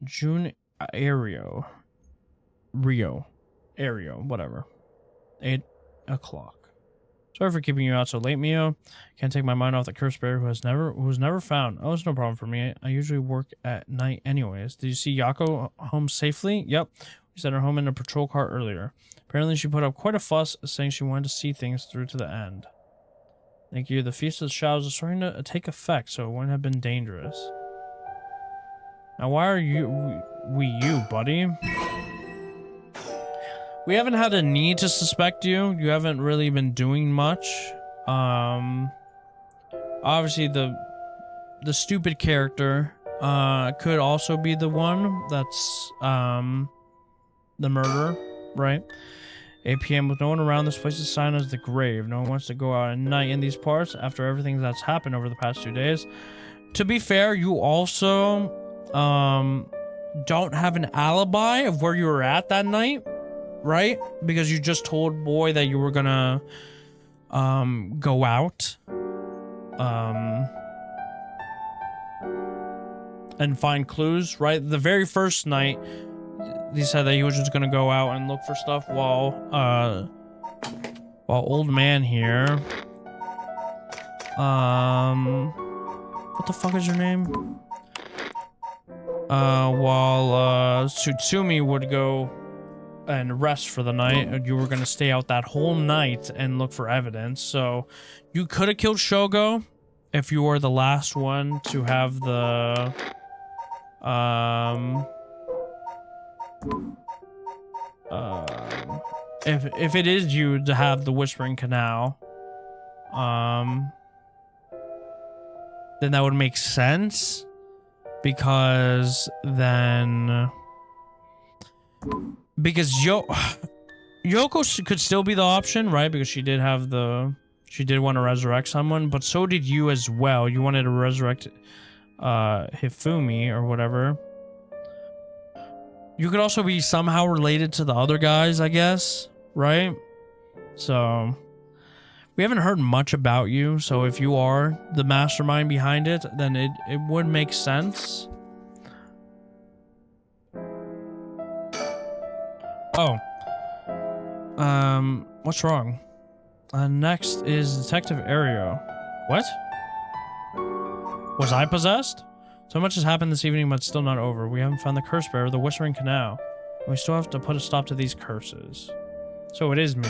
June Rio, whatever. 8 o'clock. Sorry for keeping you out so late, Mio. Can't take my mind off the cursed bear who's never found. Oh, it's no problem for me. I usually work at night anyways. Did you see Yako home safely? Yep. We sent her home in a patrol car earlier. Apparently she put up quite a fuss saying she wanted to see things through to the end. Thank you. The Feast of the Shadows is starting to take effect, so it wouldn't have been dangerous. Now why are you buddy? We haven't had a need to suspect you. You haven't really been doing much. Obviously the stupid character could also be the one that's the murderer, right? 8 p.m. with no one around. This place is signed as the grave. No one wants to go out at night in these parts after everything that's happened over the past 2 days. To be fair, you also don't have an alibi of where you were at that night, right? Because you just told Boy that you were gonna go out and find clues, right? The very first night he said that he was just gonna go out and look for stuff while old man here, what the fuck is your name? While Tsutsumi would go and rest for the night, you were gonna stay out that whole night and look for evidence. So you could have killed Shogo if you were the last one to have the if it is you to have the Whispering Canal, then that would make sense, because Yoko could still be the option, right? Because she did want to resurrect someone, but so did you as well. You wanted to resurrect Hifumi or whatever. You could also be somehow related to the other guys, I guess, right? So we haven't heard much about you, so if you are the mastermind behind it, then it would make sense. Oh. What's wrong? Next is Detective Ario. What? Was I possessed? So much has happened this evening, but it's still not over. We haven't found the curse bearer, the Whispering Canal. We still have to put a stop to these curses. So it is me.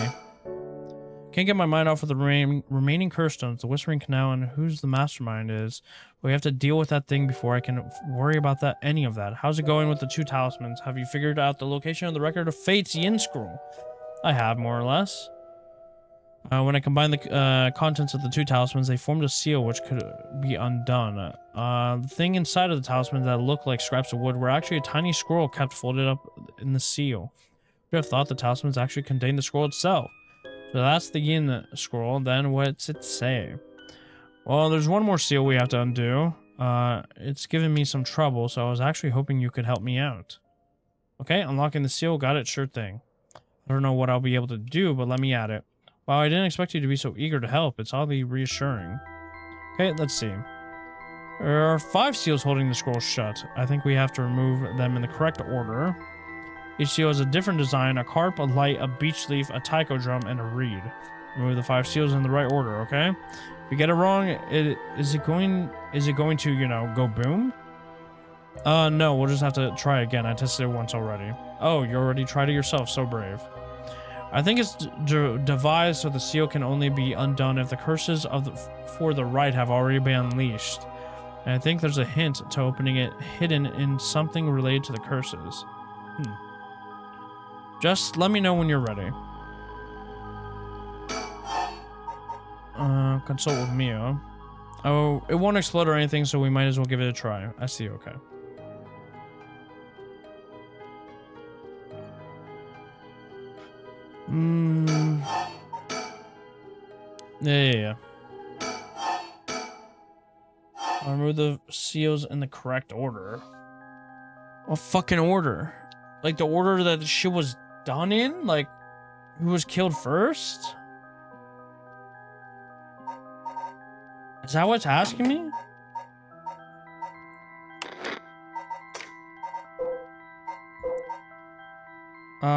Can't get my mind off of the remaining curse stones, the Whispering Canal, and who's the mastermind is. We have to deal with that thing before I can worry about any of that. How's it going with the 2 talismans? Have you figured out the location of the Record of Fate's Yin Scroll? I have, more or less. When I combined the contents of the 2 talismans, they formed a seal which could be undone. The thing inside of the talisman that looked like scraps of wood were actually a tiny scroll kept folded up in the seal. You would have thought the talismans actually contained the scroll itself. So that's the Yin scroll. Then what's it say? Well, there's one more seal we have to undo. It's given me some trouble, so I was actually hoping you could help me out. Okay, unlocking the seal. Got it, sure thing. I don't know what I'll be able to do, but let me at it. Wow, I didn't expect you to be so eager to help. It's oddly reassuring. Okay, let's see. There are 5 seals holding the scroll shut. I think we have to remove them in the correct order. Each seal has a different design: a carp, a light, a beech leaf, a taiko drum, and a reed. Remove the 5 seals in the right order, okay? If you get it wrong, is it going to, you know, go boom? No, we'll just have to try again. I tested it once already. Oh, you already tried it yourself, so brave. I think it's devised so the seal can only be undone if the curses for the right have already been unleashed. And I think there's a hint to opening it hidden in something related to the curses. Just let me know when you're ready. Consult with Mio. Oh, it won't explode or anything, so we might as well give it a try. I see, okay. Yeah. I'll remove the seals in the correct order. What fucking order? Like the order that the shit was done in? Like, who was killed first? Is that what's asking me? Pretty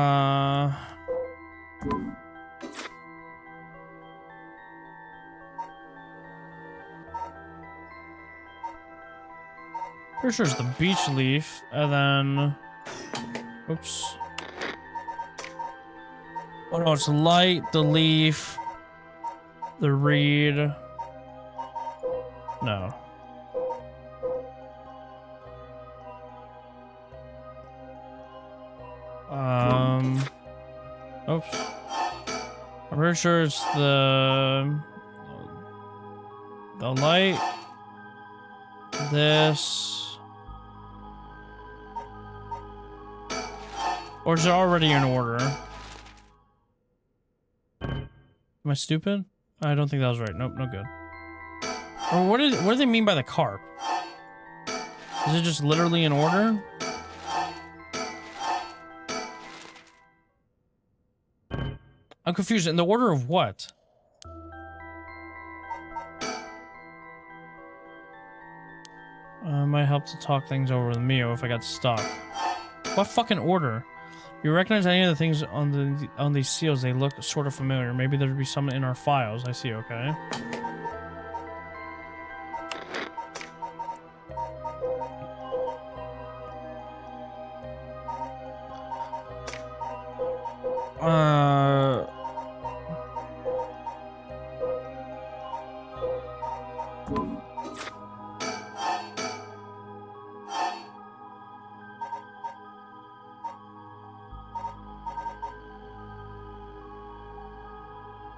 sure it's the beach leaf, and then... Oops. Oh no, it's light, the leaf, the reed. No. Oops. I'm pretty sure it's the light, this, or is it already in order? Am I stupid? I don't think that was right. Nope, no good. Or what do they mean by the carp? Is it just literally in order? I'm confused. In the order of what? Might help to talk things over with Mio if I got stuck. What fucking order? You recognize any of the things on these seals? They look sort of familiar. Maybe there'd be some in our files. I see. Okay.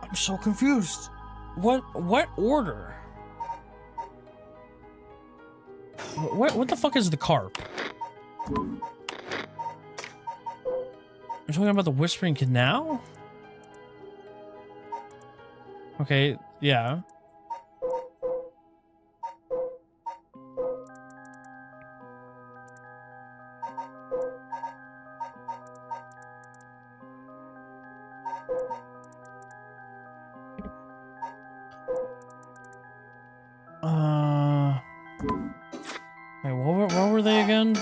I'm so confused. What order? What the fuck is the carp? You're talking about the Whispering Canal? Okay, yeah. Wait, what were they again?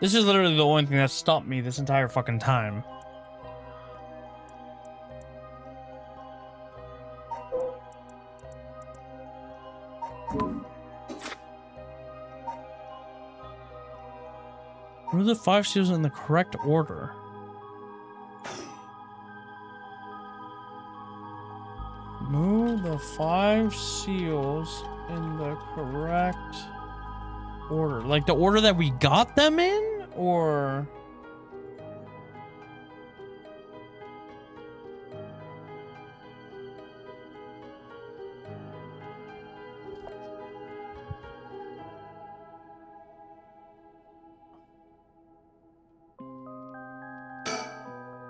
This is literally the only thing that stopped me this entire fucking time. Move the 5 seals in the correct order. Move the 5 seals in the correct order. Like the order that we got them in? Or...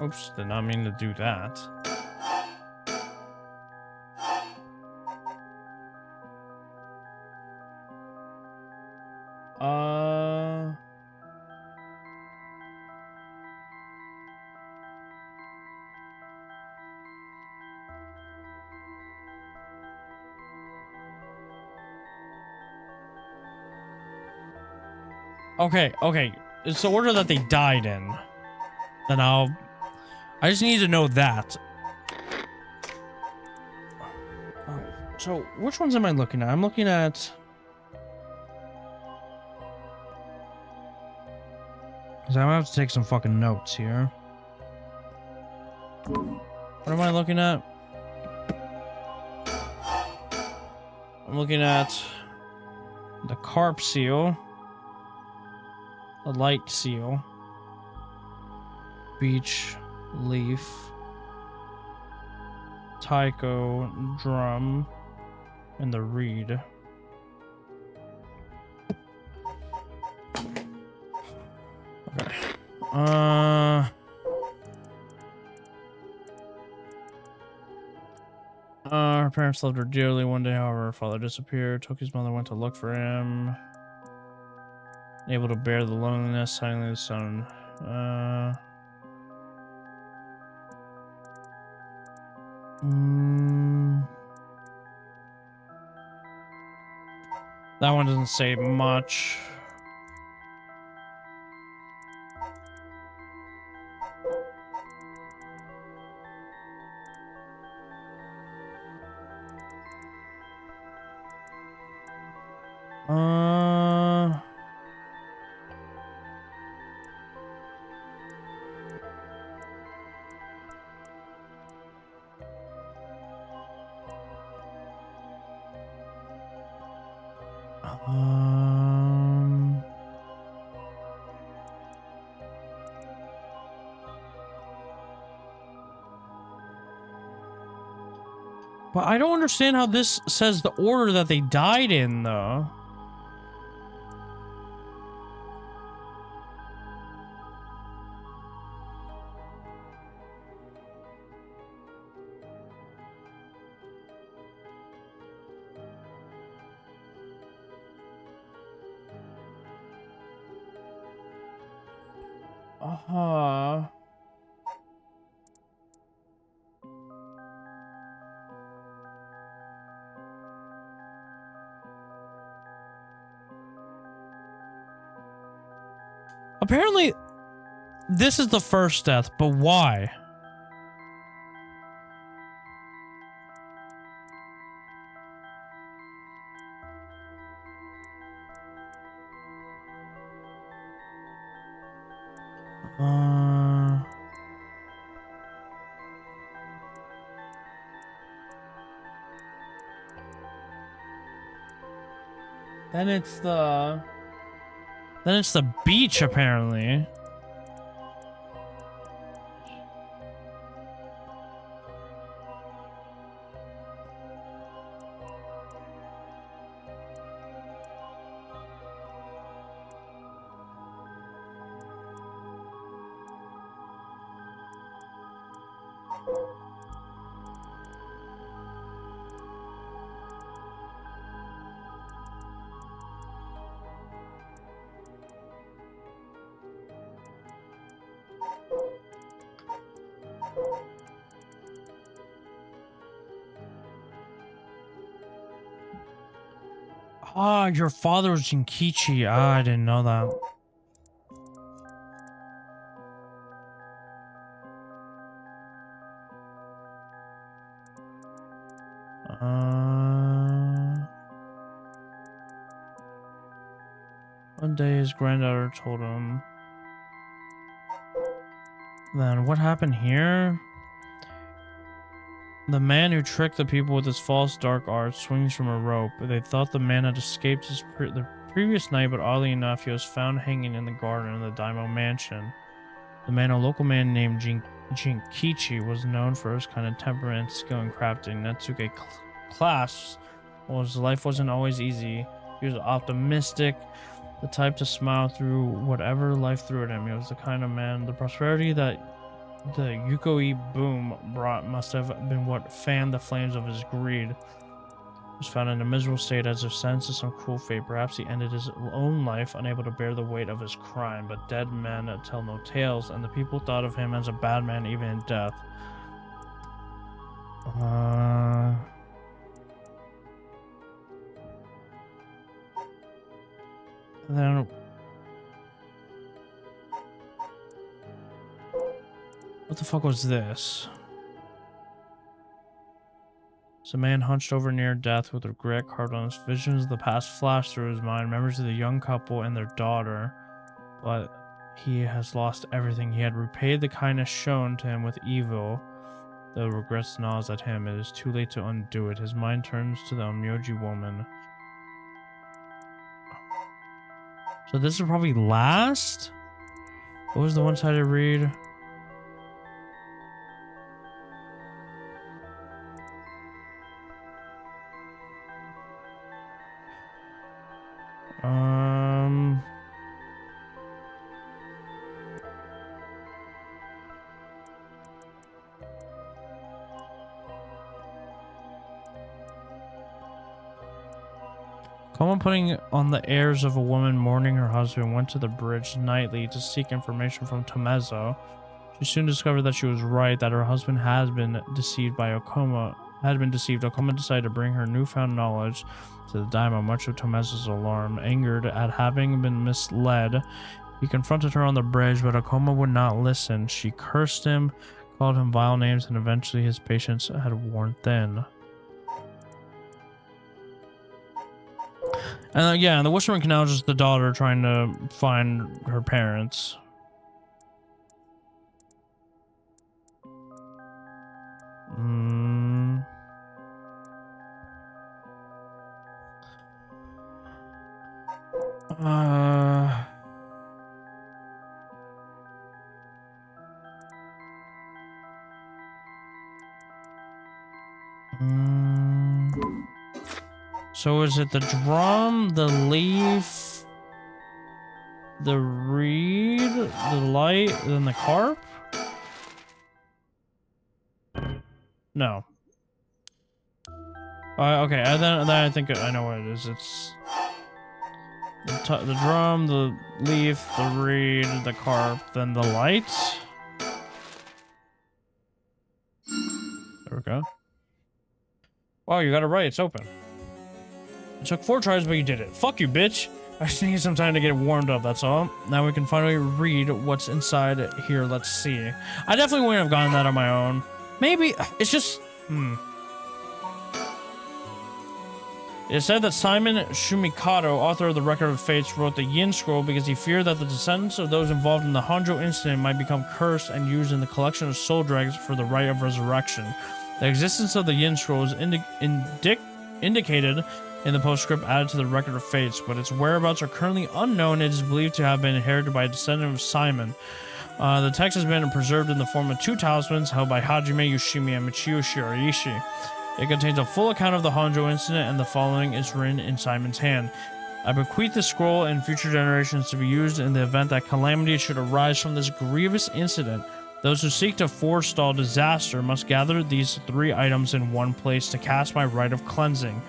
Oops, did not mean to do that. Okay. It's the order that they died in. Then I just need to know that. So, which ones am I looking at? I'm looking at... So I'm gonna have to take some fucking notes here. What am I looking at? I'm looking at the carp seal, the light seal, beach leaf, taiko drum, and the reed. Okay. Her parents loved her dearly. One day, however, her father disappeared. Toki's mother went to look for him. Able to bear the loneliness, silently the sun. That one doesn't say much. But I don't understand how this says the order that they died in, though. Apparently, this is the first death, but why? Then it's the beach, apparently. Ah, your father was Jinkichi. Ah, I didn't know that. One day his granddaughter told him. Then what happened here? The man who tricked the people with his false dark art swings from a rope. They thought the man had escaped the previous night, but oddly enough, he was found hanging in the garden of the Daimyo mansion. The man, a local man named Jinkichi, was known for his kind of temperament and skill in crafting. Natsuke class was life wasn't always easy. He was optimistic, the type to smile through whatever life threw at him. He was the kind of man, the prosperity that the Yukoi boom brought must have been what fanned the flames of his greed. He was found in a miserable state as if sentenced to some cruel fate. Perhaps he ended his own life unable to bear the weight of his crime, but dead men tell no tales, and the people thought of him as a bad man even in death. Then what the fuck was this? So a man hunched over near death with regret carved on his. Visions of the past flashed through his mind, memories of the young couple and their daughter. But he has lost everything. He had repaid the kindness shown to him with evil. The regrets gnaws at him. It is too late to undo it. His mind turns to the Onmyoji woman. So this is probably last? What was the one-sided read? Koma, putting on the airs of a woman mourning her husband, went to the bridge nightly to seek information from Tomezo. She soon discovered that she was right, that her husband had been deceived by Okoma. Okoma decided to bring her newfound knowledge to the daimyo, much of Tomezo's alarm. Angered at having been misled, he confronted her on the bridge, but Okoma would not listen. She cursed him, called him vile names, and eventually his patience had worn thin. And yeah, the Whispering Canal is just the daughter trying to find her parents. So is it the drum, the leaf, the reed, the light, then the carp? No. Okay, then I think I know what it is. It's the drum, the leaf, the reed, the carp, then the light. There we go. Wow, you got it right. It's open. It took 4 tries, but you did it. Fuck you, bitch. I just need some time to get warmed up, that's all. Now we can finally read what's inside here. Let's see. I definitely wouldn't have gotten that on my own. Maybe. It's just... It said that Simon Shumikado, author of the Record of Fates, wrote the Yin Scroll because he feared that the descendants of those involved in the Honjo incident might become cursed and used in the collection of soul dregs for the rite of resurrection. The existence of the Yin Scroll is indicated in the postscript added to the Record of Fates, but its whereabouts are currently unknown. It is believed to have been inherited by a descendant of Simon. The text has been preserved in the form of 2 talismans held by Hajime Yoshimi and Michio Shiraishi. It contains a full account of the Honjo incident, and the following is written in Simon's hand. I bequeath this scroll in future generations to be used in the event that calamity should arise from this grievous incident. Those who seek to forestall disaster must gather these 3 items in one place to cast my rite of cleansing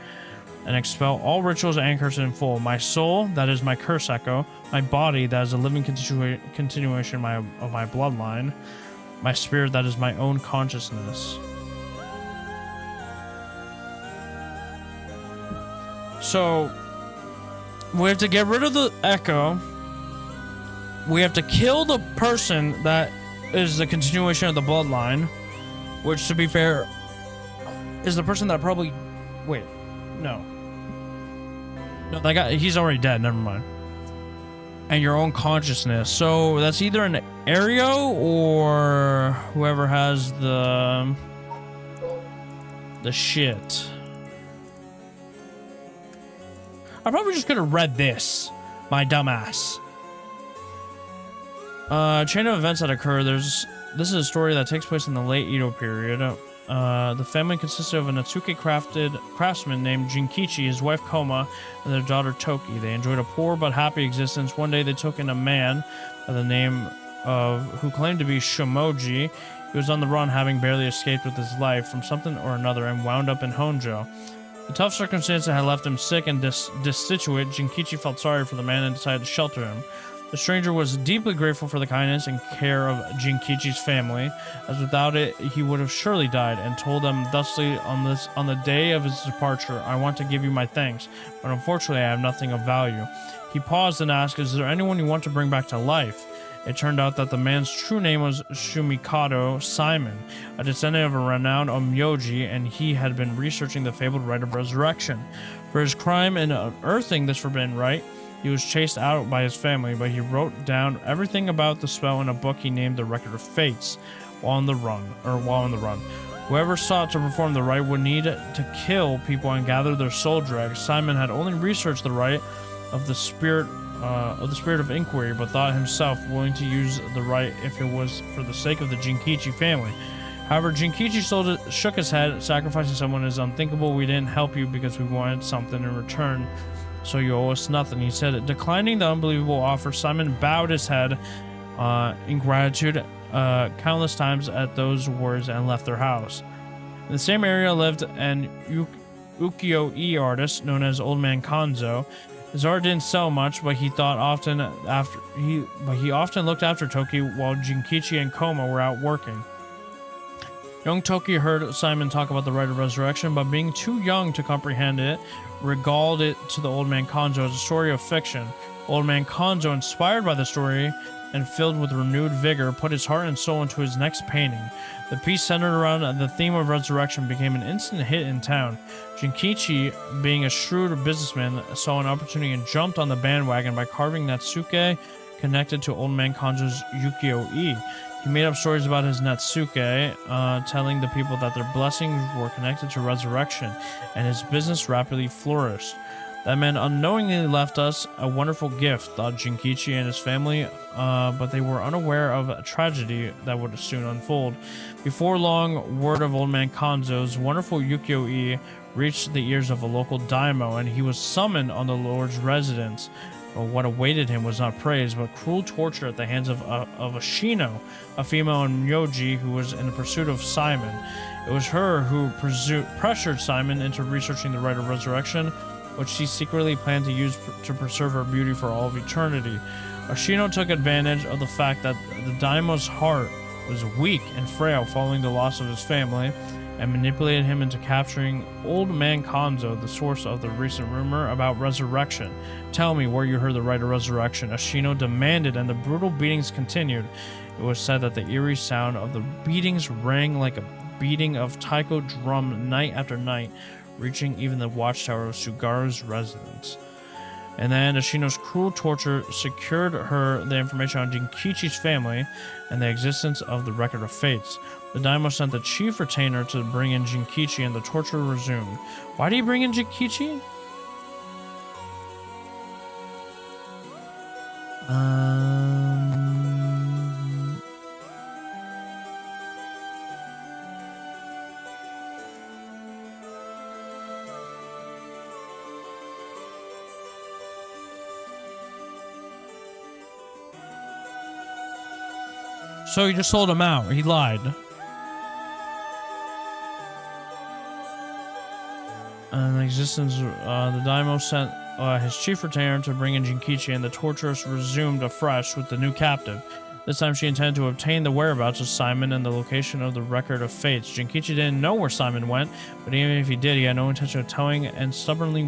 and expel all rituals anchors in full. My soul, that is my curse echo. My body, that is a living continuation of my bloodline. My spirit, that is my own consciousness. So, we have to get rid of the echo. We have to kill the person that is the continuation of the bloodline. Which, to be fair, is the person that probably... Wait, no. No, that guy, he's already dead, never mind. And your own consciousness. So, that's either an Ario or whoever has the shit. I probably just could have read this, my dumbass. Chain of events that occur. This is a story that takes place in the late Edo period. The family consisted of a Natsuke craftsman named Jinkichi, his wife Koma, and their daughter Toki. They enjoyed a poor but happy existence. One day they took in a man by the name of, who claimed to be Shomoji. He was on the run, having barely escaped with his life from something or another, and wound up in Honjo. The tough circumstances had left him sick and destitute. Jinkichi felt sorry for the man and decided to shelter him. The stranger was deeply grateful for the kindness and care of Jinkichi's family, as without it he would have surely died, and told them thusly on the day of his departure, I want to give you my thanks, but unfortunately I have nothing of value. He paused and asked, is there anyone you want to bring back to life? It turned out that the man's true name was Shumikado Simon, a descendant of a renowned Onmyoji, and he had been researching the fabled rite of resurrection. For his crime in unearthing this forbidden rite, he was chased out by his family, but he wrote down everything about the spell in a book he named the Record of Fates while on the run. Whoever sought to perform the rite would need to kill people and gather their soul dregs. Simon had only researched the rite of the spirit of inquiry, but thought himself willing to use the rite if it was for the sake of the Jinkichi family. However, Jinkichi shook his head. Sacrificing someone is unthinkable. We didn't help you because we wanted something in return, so you owe us nothing, he said. Declining the unbelievable offer, Simon bowed his head in gratitude countless times at those words and left their house. In the same area lived an ukiyo-e artist known as Old Man Kanzo. His art didn't sell much, but he often looked after Toki while Jinkichi and Koma were out working. Young Toki heard Simon talk about the rite of resurrection, but being too young to comprehend it, regaled it to the Old Man Kanzo as a story of fiction. Old Man Kanzo, inspired by the story and filled with renewed vigor, put his heart and soul into his next painting. The piece centered around the theme of resurrection became an instant hit in town. Jinkichi, being a shrewd businessman, saw an opportunity and jumped on the bandwagon by carving Natsuke connected to Old Man Kanzo's ukiyo-e. He made up stories about his Natsuke, telling the people that their blessings were connected to resurrection, and his business rapidly flourished. That man unknowingly left us a wonderful gift, thought Jinkichi and his family, but they were unaware of a tragedy that would soon unfold. Before long, word of Old Man Kanzo's wonderful ukiyo-e reached the ears of a local daimyo, and he was summoned on the Lord's residence. But what awaited him was not praise, but cruel torture at the hands of Ashino, a female Nyoji who was in the pursuit of Simon. It was her who pressured Simon into researching the rite of resurrection, which she secretly planned to use to preserve her beauty for all of eternity. Ashino took advantage of the fact that the daimyo's heart was weak and frail following the loss of his family, and manipulated him into capturing Old Man Kanzo, the source of the recent rumor about resurrection. Tell me where you heard the rite of resurrection, Ashino demanded, and the brutal beatings continued. It was said that the eerie sound of the beatings rang like a beating of taiko drum night after night, reaching even the watchtower of Sugaru's residence. And then Ashino's cruel torture secured her the information on Jinkichi's family and the existence of the Record of Fates. The daimyo sent the chief retainer to bring in Jinkichi, and the torture resumed. Why do you bring in Jinkichi? So you just sold him out. He lied. And the existence, the daimyo sent his chief retainer to bring in Jinkichi, and the torturers resumed afresh with the new captive. This time she intended to obtain the whereabouts of Simon and the location of the Record of Fates. Jinkichi didn't know where Simon went, but even if he did, he had no intention of telling and stubbornly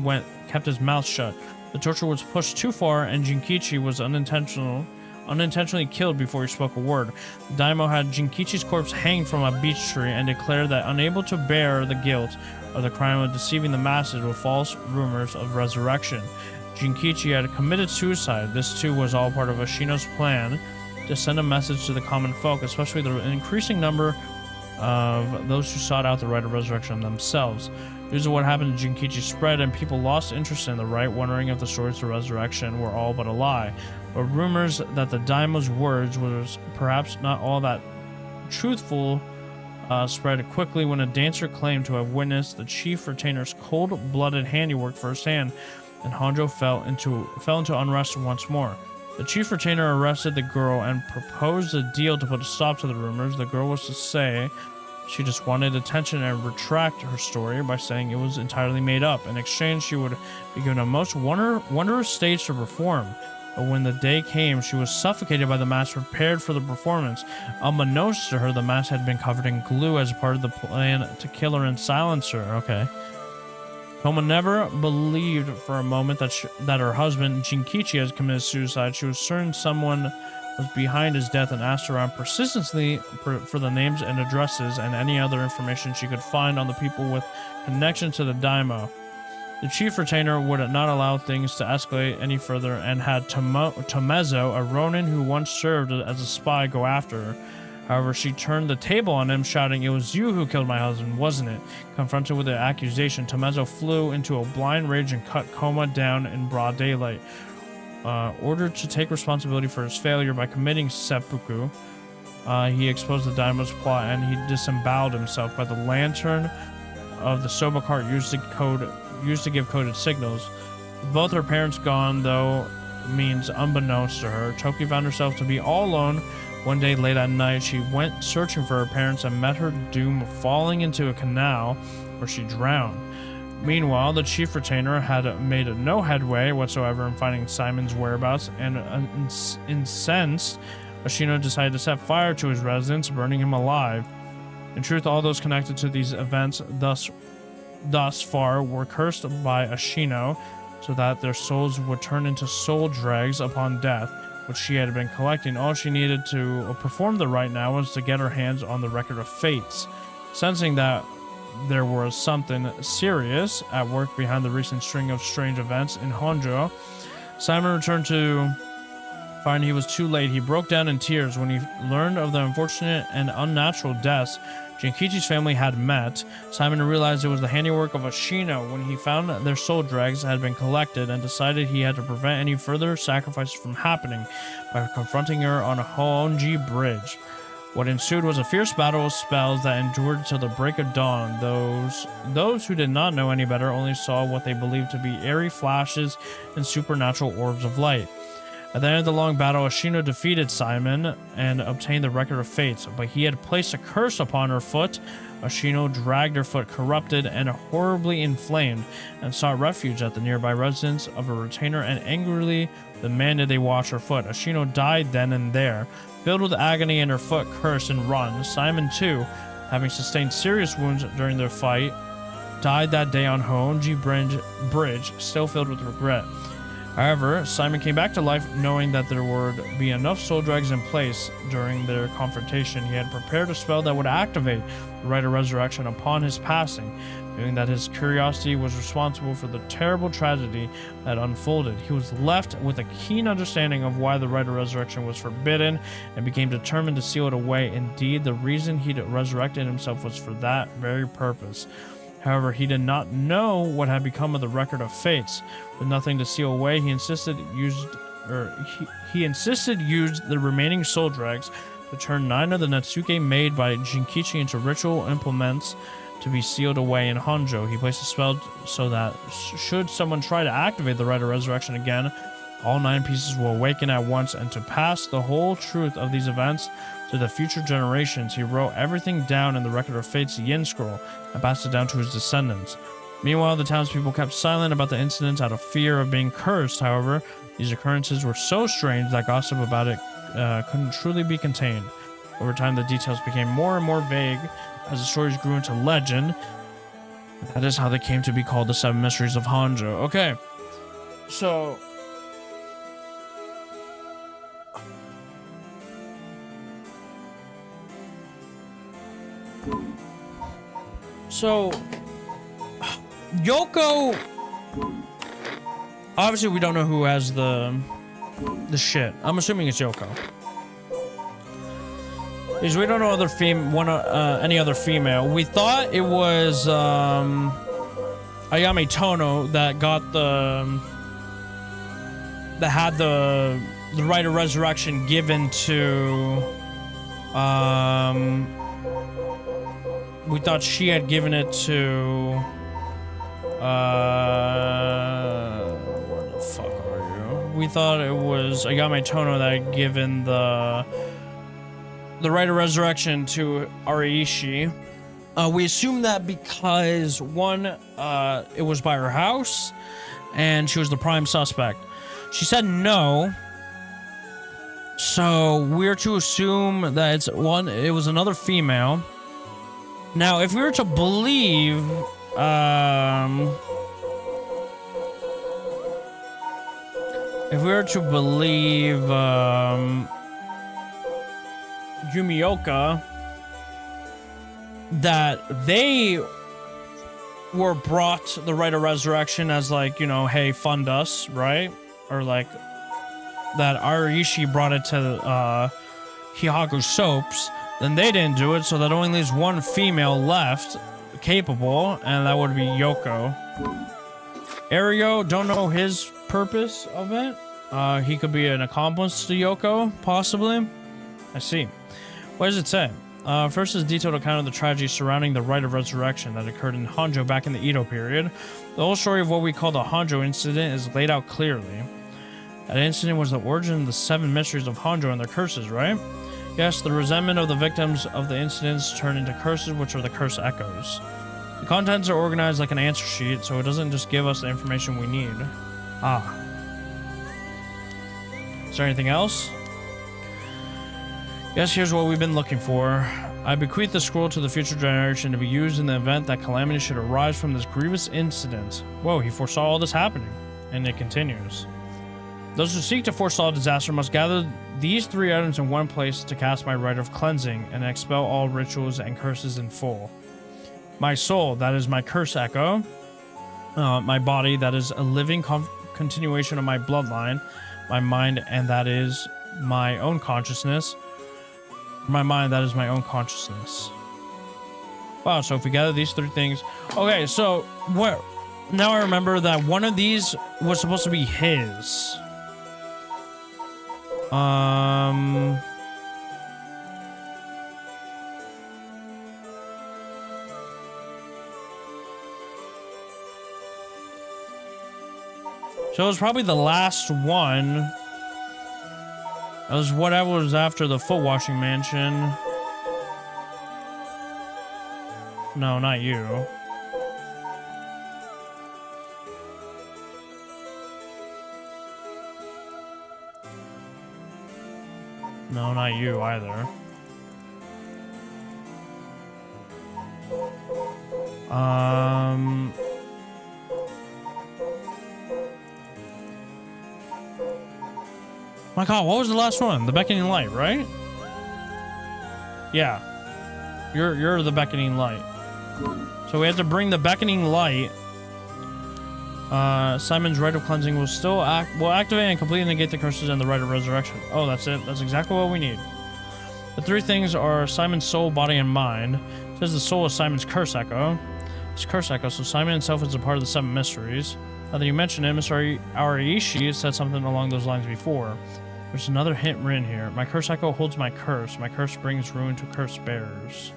kept his mouth shut. The torture was pushed too far, and Jinkichi was unintentionally killed before he spoke a word. The daimyo had Jinkichi's corpse hang from a beech tree and declared that, unable to bear the guilt of the crime of deceiving the masses with false rumors of resurrection, Jinkichi had committed suicide. This too was all part of Ashino's plan to send a message to the common folk, especially the increasing number of those who sought out the rite of resurrection themselves. News of what happened to Jinkichi spread, and people lost interest in the rite, wondering if the stories of resurrection were all but a lie. But rumors that the daimyo's words was perhaps not all that truthful spread quickly when a dancer claimed to have witnessed the chief retainer's cold-blooded handiwork firsthand, and Honjo fell into unrest once more. The chief retainer arrested the girl and proposed a deal to put a stop to the rumors. The girl was to say she just wanted attention and retract her story by saying it was entirely made up. In exchange, she would be given a most wondrous stage to perform. But when the day came, she was suffocated by the mask prepared for the performance. Unbeknownst to her, the mask had been covered in glue as part of the plan to kill her and silence her. Okay. Koma never believed for a moment that her husband, Jinkichi, had committed suicide. She was certain someone was behind his death and asked around persistently for the names and addresses and any other information she could find on the people with connection to the daimyo. The chief retainer would not allow things to escalate any further and had Tomezo, a ronin who once served as a spy, go after her. However, she turned the table on him, shouting, "It was you who killed my husband, wasn't it?" Confronted with the accusation, Tomezo flew into a blind rage and cut Koma down in broad daylight. Ordered to take responsibility for his failure by committing seppuku, he exposed the daimyo's plot, and he disemboweled himself by the lantern of the soba cart used to give coded signals. With both her parents gone, though, means unbeknownst to her, Toki found herself to be all alone. One day late at night, she went searching for her parents and met her doom falling into a canal where she drowned. Meanwhile, the chief retainer had made no headway whatsoever in finding Simon's whereabouts, and incensed, Ashino decided to set fire to his residence, burning him alive. In truth, all those connected to these events thus far were cursed by Ashino, so that their souls would turn into soul dregs upon death, which she had been collecting. All she needed to perform the rite now was to get her hands on the record of fates. Sensing that there was something serious at work behind the recent string of strange events in Honjo, Simon returned to find he was too late. He broke down in tears when he learned of the unfortunate and unnatural deaths Jinkichi's family had met. Simon realized it was the handiwork of Ashino when he found their soul dregs had been collected, and decided he had to prevent any further sacrifices from happening by confronting her on Honjo Bridge. What ensued was a fierce battle of spells that endured till the break of dawn. Those who did not know any better only saw what they believed to be airy flashes and supernatural orbs of light. At the end of the long battle, Ashino defeated Simon and obtained the record of fates, but he had placed a curse upon her foot. Ashino dragged her foot corrupted and horribly inflamed, and sought refuge at the nearby residence of a retainer and angrily demanded they wash her foot. Ashino died then and there, filled with agony and her foot cursed and run. Simon, too, having sustained serious wounds during their fight, died that day on Honjo Bridge, still filled with regret. However, Simon came back to life knowing that there would be enough soul dregs in place during their confrontation. He had prepared a spell that would activate the rite of resurrection upon his passing, knowing that his curiosity was responsible for the terrible tragedy that unfolded. He was left with a keen understanding of why the rite of resurrection was forbidden, and became determined to seal it away. Indeed, the reason he resurrected himself was for that very purpose. However, he did not know what had become of the record of fates. With nothing to seal away, he insisted used the remaining soul dregs to turn 9 of the Natsuke made by Jinkichi into ritual implements to be sealed away in Honjo. He placed a spell so that should someone try to activate the rite of resurrection again, all 9 pieces will awaken at once, and to pass the whole truth of these events to the future generations, he wrote everything down in the record of fate's yin scroll and passed it down to his descendants. Meanwhile, the townspeople kept silent about the incidents out of fear of being cursed. However, these occurrences were so strange that gossip about it couldn't truly be contained. Over time, the details became more and more vague as the stories grew into legend. That is how they came to be called the 7 Mysteries of Honjo. Okay, so Yoko, obviously we don't know who has the shit. I'm assuming it's Yoko, because we don't know any other female. We thought it was Ayame Tono that got that had the rite of resurrection given to we thought she had given it to where the fuck are you? We thought it was Ayame Tono that had given the rite of resurrection to Ariishi. We assume that because one, it was by her house and she was the prime suspect. She said no, so we're to assume that it was another female. Now, if we were to believe, Yumioka, that they were brought the rite of resurrection as like, you know, hey, fund us, right? Or like that Ariishi brought it to Hihaku Soaps, then they didn't do it, so that only leaves one female left capable, and that would be Yoko. Ario, don't know his purpose of it. He could be an accomplice to Yoko, possibly. I see. What does it say? First is a detailed account of the tragedy surrounding the rite of resurrection that occurred in Honjo back in the Edo period. The whole story of what we call the Honjo incident is laid out clearly. That incident was the origin of the 7 mysteries of Honjo and their curses, right? Yes, the resentment of the victims of the incidents turned into curses, which are the curse echoes. The contents are organized like an answer sheet, so it doesn't just give us the information we need. Ah. Is there anything else? Yes, here's what we've been looking for. I bequeath the scroll to the future generation to be used in the event that calamity should arise from this grievous incident. Whoa, he foresaw all this happening. And it continues. Those who seek to forestall disaster must gather these 3 items in one place to cast my rite of cleansing and expel all rituals and curses in full. My soul, that is my curse echo. My body, that is a living continuation of my bloodline. My mind, and that is my own consciousness. My mind, that is my own consciousness. Wow, so if we gather these 3 things... Okay, so what? Now I remember that one of these was supposed to be his. So it was probably the last one. That was whatever was after the foot washing mansion. No, not you. No, not you either. My God, what was the last one? The beckoning light, right? Yeah. You're the beckoning light. So we have to bring the beckoning light. Simon's rite of cleansing will still activate and completely negate the curses and the rite of resurrection. Oh, that's it. That's exactly what we need. The 3 things are Simon's soul, body, and mind. It says the soul is Simon's curse echo. It's curse echo, so Simon himself is a part of the 7 mysteries. Now that you mention it, Mr. Ariishi said something along those lines before. There's another hint written here. My curse echo holds my curse. My curse brings ruin to curse bearers.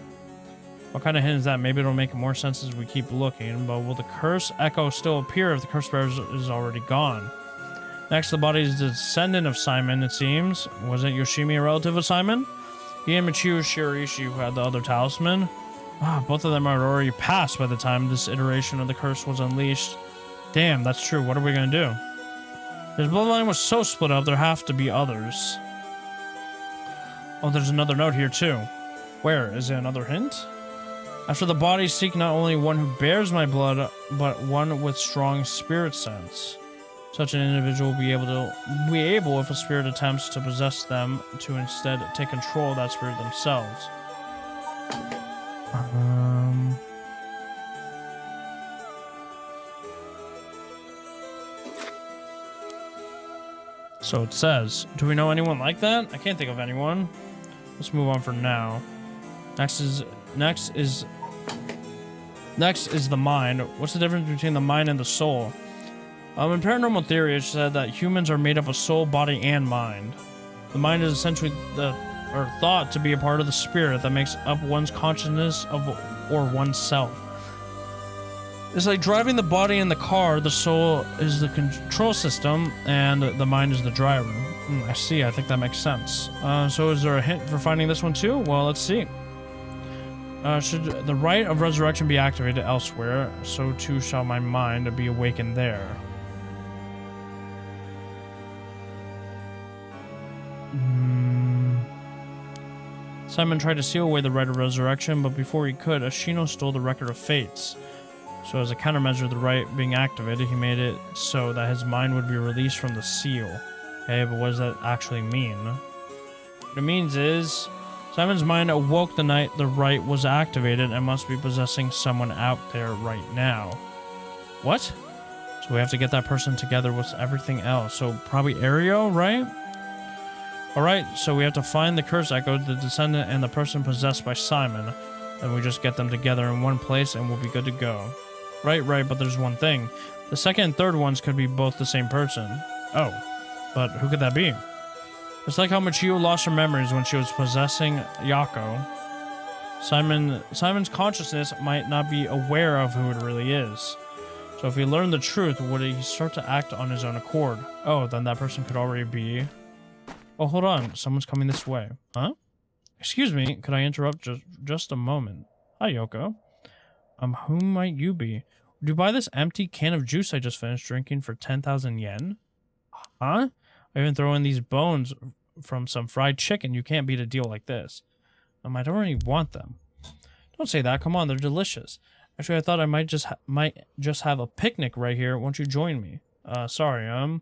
What kind of hint is that? Maybe it'll make more sense as we keep looking, but will the curse echo still appear if the curse bearer is already gone? Next, the body is the descendant of Simon, it seems. Wasn't Yoshimi a relative of Simon? He and Michiu Shirishi, who had the other talisman. Both of them are already passed by the time this iteration of the curse was unleashed. Damn, that's true. What are we gonna do? His bloodline was so split up, there have to be others. Oh, there's another note here too. Where? Is it another hint? After the body, seek not only one who bears my blood, but one with strong spirit sense. Such an individual will be able, if a spirit attempts to possess them, to instead take control of that spirit themselves. So it says, do we know anyone like that? I can't think of anyone. Let's move on for now. Next is the mind. What's the difference between the mind and the soul? In paranormal theory, it's said that humans are made up of soul, body, and mind. The mind is essentially thought to be a part of the spirit that makes up one's consciousness or oneself. It's like driving the body in the car. The soul is the control system, and the mind is the driver. I see. I think that makes sense. So is there a hint for finding this one too? Well, let's see. Should the rite of resurrection be activated elsewhere, so too shall my mind be awakened there. Simon tried to seal away the rite of resurrection, but before he could, Ashino stole the record of fates. So as a countermeasure of the rite being activated, he made it so that his mind would be released from the seal. Okay, but what does that actually mean? What it means is Simon's mind awoke the night the rite was activated and must be possessing someone out there right now. What? So we have to get that person together with everything else. So probably Ario, right? Alright, so we have to find the curse echo, the descendant, and the person possessed by Simon. Then we just get them together in one place and we'll be good to go. Right, but there's one thing. The second and third ones could be both the same person. Oh, but who could that be? It's like how Michiu lost her memories when she was possessing Yako. Simon's consciousness might not be aware of who it really is. So if he learned the truth, would he start to act on his own accord? Oh, then that person could already be... Oh, hold on. Someone's coming this way. Huh? Excuse me, could I interrupt just a moment? Hi, Yoko. Who might you be? Would you buy this empty can of juice I just finished drinking for 10,000 yen? Huh? I even throw in these bones from some fried chicken. You can't beat a deal like this. I don't really want them. Don't say that. Come on, they're delicious. Actually, I thought I might just have a picnic right here. Won't you join me? Sorry, I don't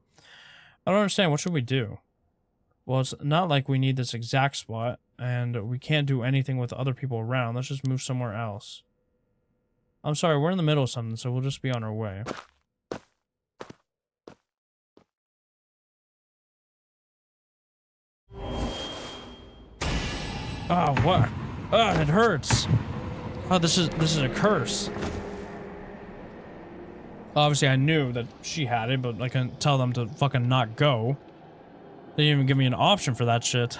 understand. What should we do? Well, it's not like we need this exact spot, and we can't do anything with other people around. Let's just move somewhere else. I'm sorry, we're in the middle of something, so we'll just be on our way. Oh, what? Oh, it hurts. Oh, this is a curse. Obviously, I knew that she had it, but I couldn't tell them to fucking not go. They didn't even give me an option for that shit.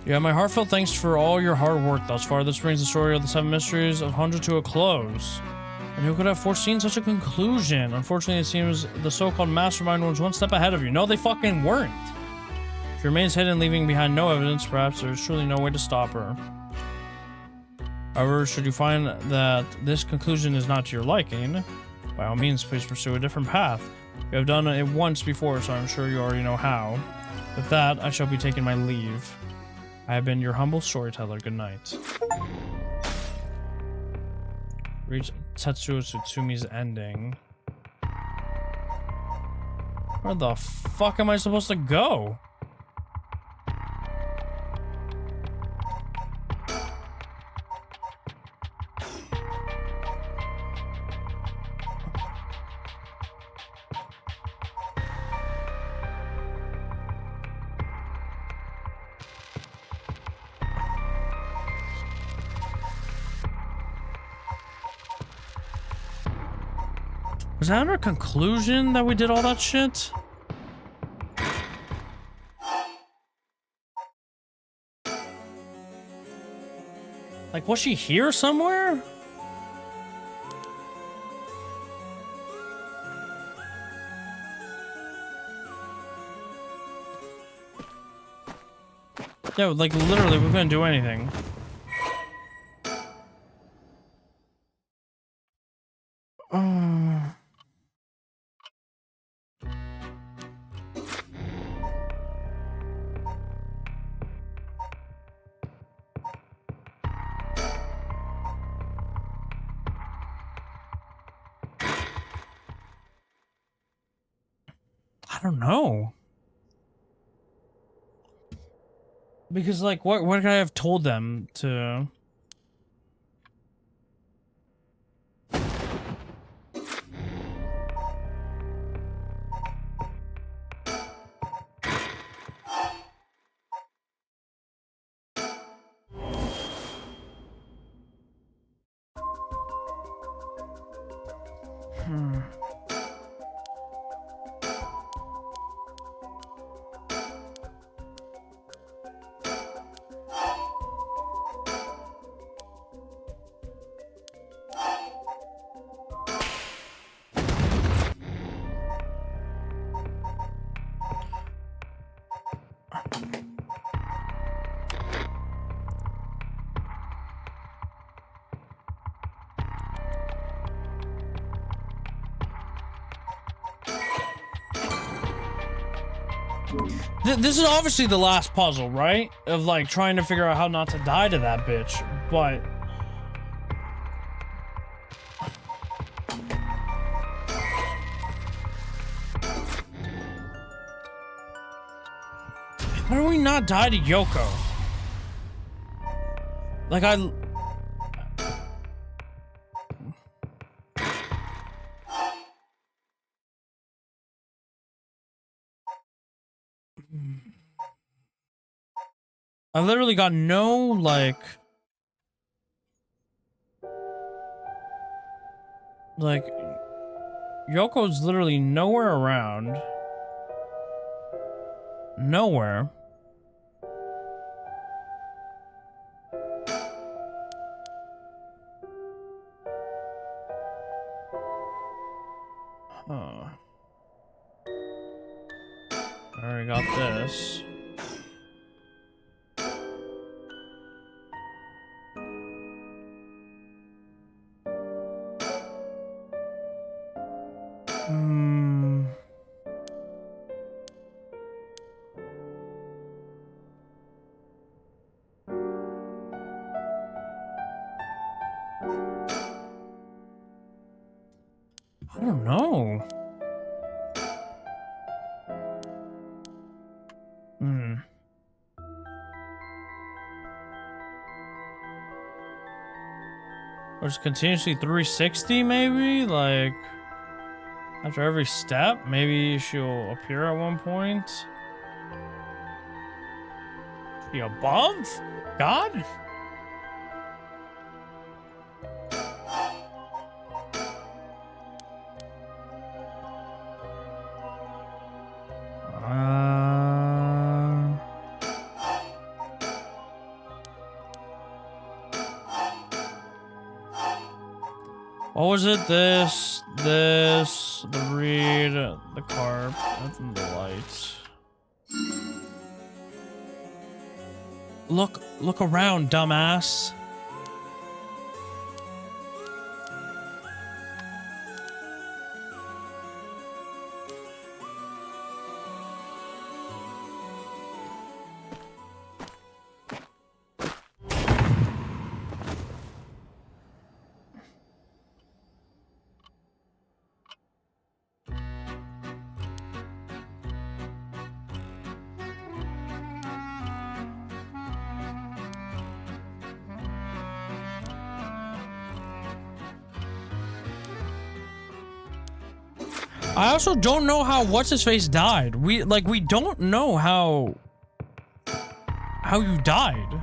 Yeah, my heartfelt thanks for all your hard work thus far. This brings the story of the 7 mysteries of Honjo to a close. And who could have foreseen such a conclusion? Unfortunately, it seems the so-called mastermind was one step ahead of you. No, they fucking weren't. She remains hidden, leaving behind no evidence. Perhaps there's truly no way to stop her. However, should you find that this conclusion is not to your liking, by all means, please pursue a different path. You have done it once before, so I'm sure you already know how. With that, I shall be taking my leave. I have been your humble storyteller. Good night. Reach Tetsuo Tsutsumi's ending. Where the fuck am I supposed to go? Was that our conclusion that we did all that shit? Like, was she here somewhere? Yeah, like, literally, we couldn't do anything. I don't know. Because, like, what could I have told them to... This is obviously the last puzzle, right? Of, like, trying to figure out how not to die to that bitch, but... How do we not die to Yoko? Like, I literally got no, like, Yoko's literally nowhere around. Nowhere. Huh. I already got this. I don't know. Or just continuously 360 maybe? Like, after every step, maybe she'll appear at one point. Be above? God? What was it? This, the reed, the carp, and the lights. Look around, dumbass. I also don't know how what's-his-face died. We don't know how you died.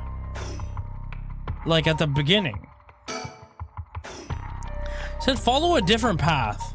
Like at the beginning. It said follow a different path.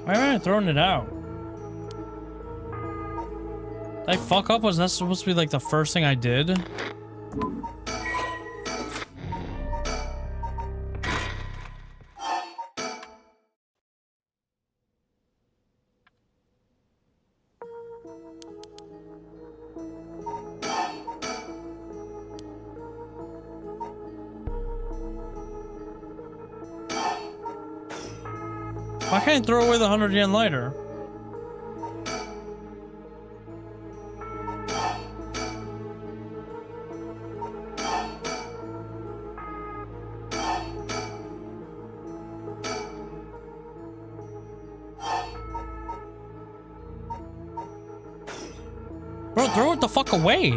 Why am I throwing it out? Did I fuck up? Was that supposed to be like the first thing I did? Why can't I throw away the 100 yen lighter? Bro, throw it the fuck away.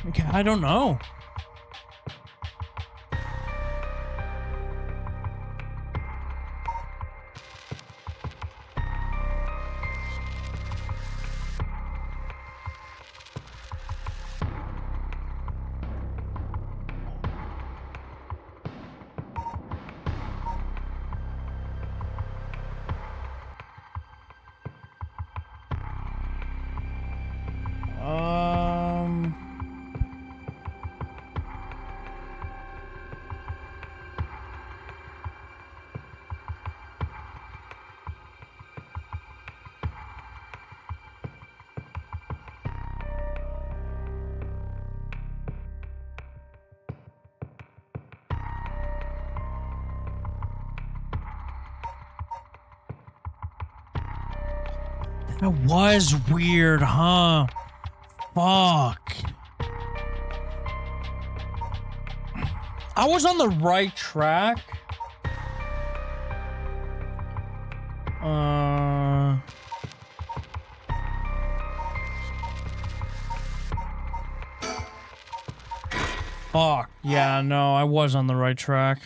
Okay, I don't know. That was weird, huh? Fuck. I was on the right track. Fuck. Yeah, no, I was on the right track.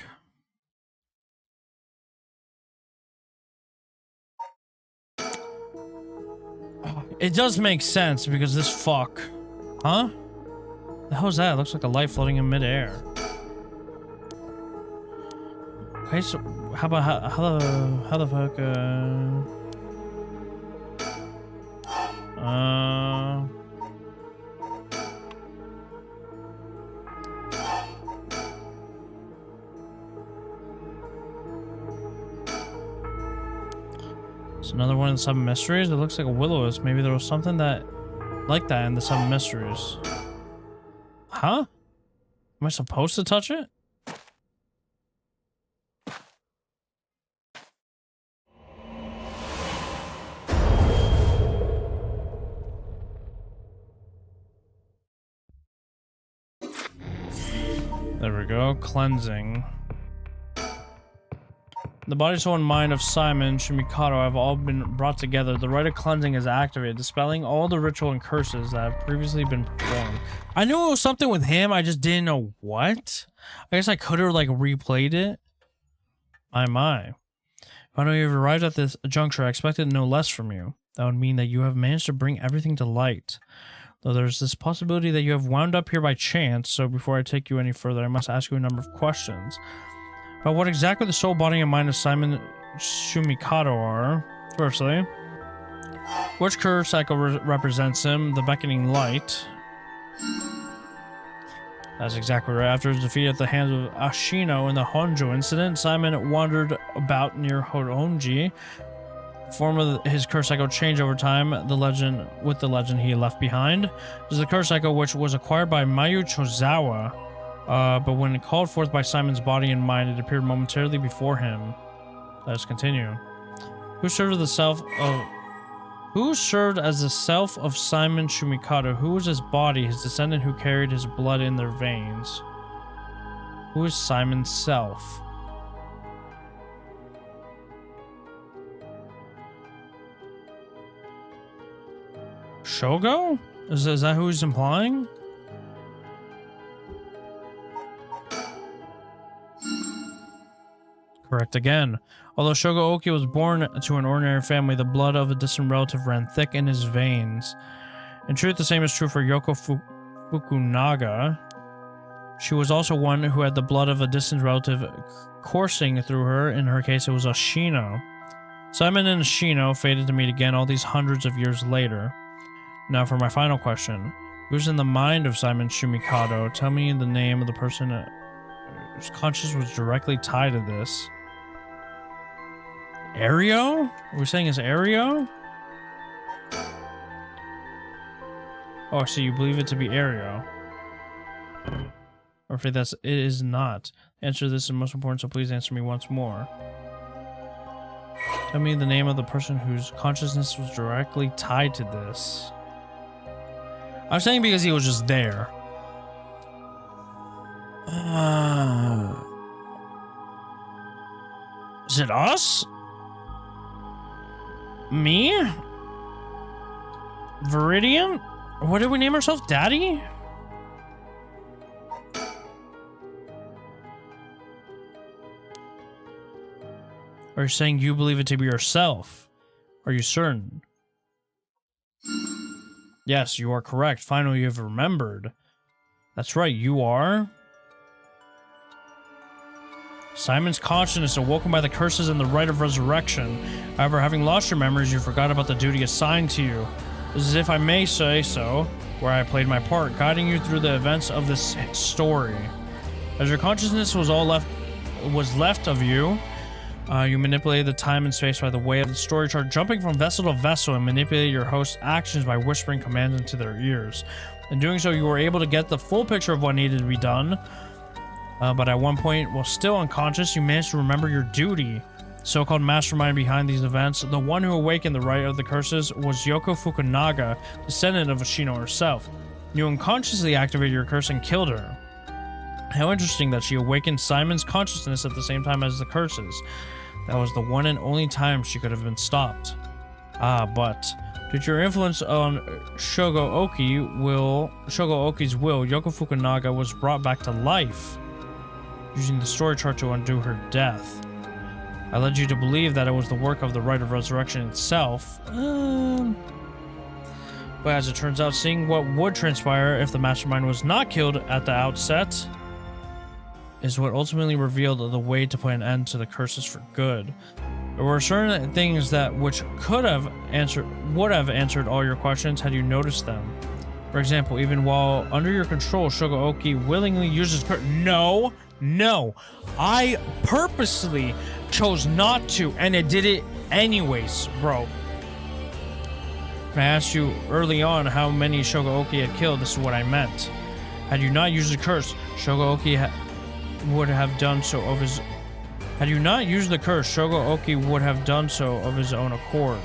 It does make sense because this fuck. Huh? The hell's that? It looks like a light floating in midair. Okay, so how about how the fuck it's another one of the seven mysteries. It looks like a will-o-wisp. Maybe there was something that like that in the seven mysteries. Huh? Am I supposed to touch it? There we go. Cleansing. The body, soul, and mind of Simon Shumikado have all been brought together. The rite of cleansing is activated, dispelling all the ritual and curses that have previously been performed. I knew it was something with him, I just didn't know what. I guess I could have, like, replayed it. My. Finally, you've arrived at this juncture. I expected no less from you. That would mean that you have managed to bring everything to light. Though there's this possibility that you have wound up here by chance, so before I take you any further, I must ask you a number of questions. About what exactly the soul, body, and mind of Simon Shumikado are. Firstly, which curse cycle represents him? The beckoning light. That's exactly right. After his defeat at the hands of Ashino in the Honjo incident, Simon wandered about near Horonji. The form of his curse cycle changed over time. The legend he left behind. This is the curse cycle which was acquired by Mayu Chozawa. But when called forth by Simon's body and mind, it appeared momentarily before him. Let us continue. Who served as the self of Simon Shumikado? Who was his body, his descendant who carried his blood in their veins? Who is Simon's self? Shogo? Is that who he's implying? Correct again. Although Shogo Oki was born to an ordinary family, the blood of a distant relative ran thick in his veins. In truth, the same is true for Yoko Fukunaga. She was also one who had the blood of a distant relative coursing through her. In her case, it was Ashino. Simon and Ashino faded to meet again all these hundreds of years later. Now for my final question. Who's in the mind of Simon Shumikado? Tell me the name of the person whose conscience was directly tied to this. Ario? Are we saying it's Ario? Oh, so you believe it to be Ario. Or if it is not. Answer this is most important, so please answer me once more. Tell me the name of the person whose consciousness was directly tied to this. I'm saying because he was just there. Is it us? Me? Viridian? What did we name ourselves? Daddy? Are you saying you believe it to be yourself? Are you certain? Yes, you are correct. Finally, you have remembered. That's right, you are... Simon's consciousness awoken by the curses and the rite of resurrection. However, having lost your memories, you forgot about the duty assigned to you. This is, if I may say so, where I played my part, guiding you through the events of this story. As your consciousness was left of you, you manipulated the time and space by the way of the story chart, jumping from vessel to vessel and manipulated your host's actions by whispering commands into their ears. In doing so, you were able to get the full picture of what needed to be done. But at one point, while still unconscious, you managed to remember your duty. So-called mastermind behind these events, the one who awakened the right of the curses, was Yoko Fukunaga, descendant of Ashino herself. You unconsciously activated your curse and killed her. How interesting that she awakened Simon's consciousness at the same time as the curses. That was the one and only time she could have been stopped. But due to your influence on Shogo Oki's will, Yoko Fukunaga was brought back to life, using the story chart to undo her death. I led you to believe that it was the work of the Rite of Resurrection itself. But as it turns out, seeing what would transpire if the mastermind was not killed at the outset is what ultimately revealed the way to put an end to the curses for good. There were certain things that would have answered all your questions had you noticed them. For example, even while under your control, Shogo Oki willingly uses No, I purposely chose not to, and it did it anyways, bro. When I asked you early on how many Shogo Oki had killed, this is what I meant. Had you not used the curse, Shogo Oki would have done so of his... Had you not used the curse, Shogo Oki would have done so of his own accord.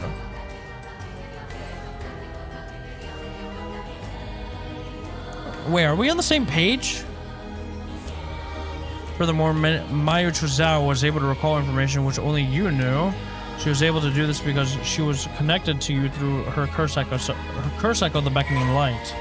Wait, are we on the same page? Furthermore, Mayu Chuzao was able to recall information which only you knew. She was able to do this because she was connected to you through her curse echo, the beckoning light.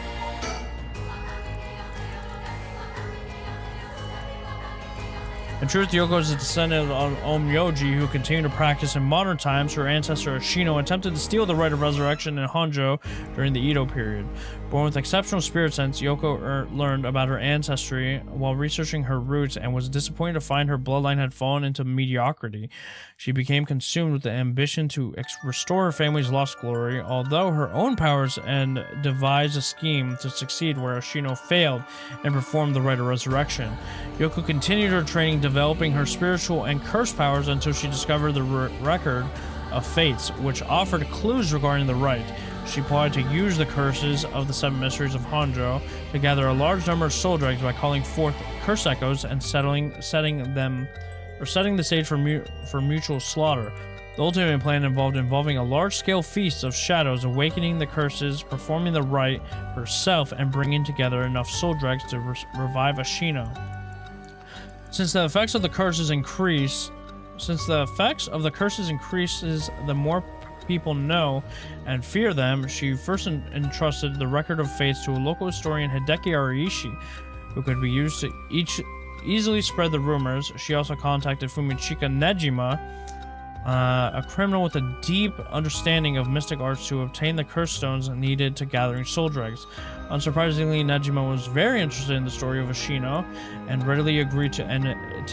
In truth, Yoko is a descendant of Onmyoji who continued to practice in modern times. Her ancestor Ashino attempted to steal the Rite of Resurrection in Honjo during the Edo period. Born with exceptional spirit sense, Yoko learned about her ancestry while researching her roots and was disappointed to find her bloodline had fallen into mediocrity. She became consumed with the ambition to restore her family's lost glory, although her own powers, and devised a scheme to succeed where Ashino failed and performed the Rite of Resurrection. Yoko continued her training, developing her spiritual and curse powers until she discovered the record of fates, which offered clues regarding the rite. She plotted to use the curses of the seven mysteries of Honjo to gather a large number of soul dregs by calling forth curse echoes and setting the stage for mutual slaughter. The ultimate plan involving a large-scale feast of shadows, awakening the curses, performing the rite herself, and bringing together enough soul dregs to revive Ashino. Since the effects of the curses increases, the more people know and fear them. She first entrusted the record of fates to a local historian, Hideki Ariishi, who could be used to easily spread the rumors. She also contacted Fumichika Nejima, a criminal with a deep understanding of mystic arts, to obtain the curse stones needed to gathering soul dregs. Unsurprisingly, Nejima was very interested in the story of Ashino and readily agreed to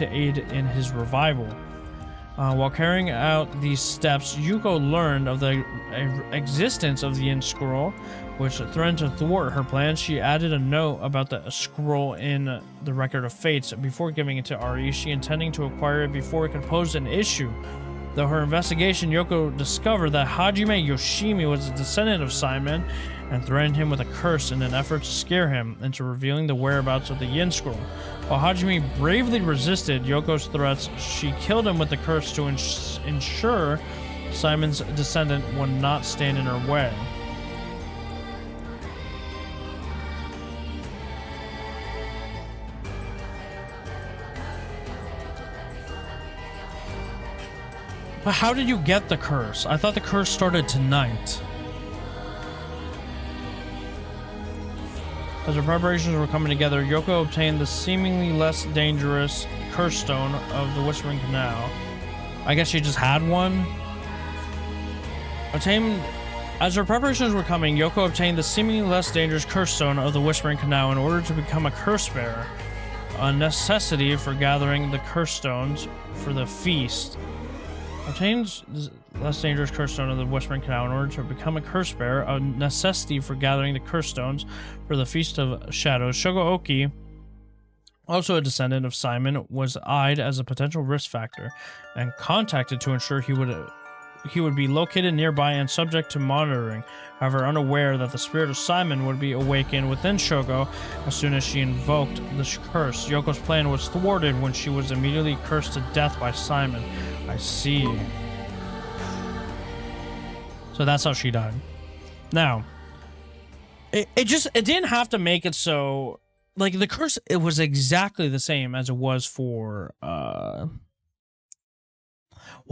aid in his revival. While carrying out these steps, Yuko learned of the existence of the Yin Scroll, which threatened to thwart her plans. She added a note about the scroll in the Record of Fates before giving it to Ariishi, intending to acquire it before it could pose an issue. Though her investigation, Yoko discovered that Hajime Yoshimi was a descendant of Simon and threatened him with a curse in an effort to scare him into revealing the whereabouts of the Yin Scroll. While Hajime bravely resisted Yoko's threats, she killed him with the curse to ensure Simon's descendant would not stand in her way. But how did you get the curse? I thought the curse started tonight. As her preparations were coming together, Yoko obtained the seemingly less dangerous curse stone of the Whispering Canal. I guess she just had one. As her preparations were coming, Yoko obtained the seemingly less dangerous curse stone of the Whispering Canal in order to become a curse bearer, a necessity for gathering the curse stones for the feast. Obtains less dangerous curse stone of the Whispering Canal in order to become a curse bearer, a necessity for gathering the curse stones for the Feast of Shadows. Shogo Oki, also a descendant of Simon, was eyed as a potential risk factor and contacted to ensure he would be located nearby and subject to monitoring. However, unaware that the spirit of Simon would be awakened within Shogo as soon as she invoked the curse, Yoko's plan was thwarted when she was immediately cursed to death by Simon. I see. So that's how she died. Now, it didn't have to make it so, like, the curse, it was exactly the same as it was for, well,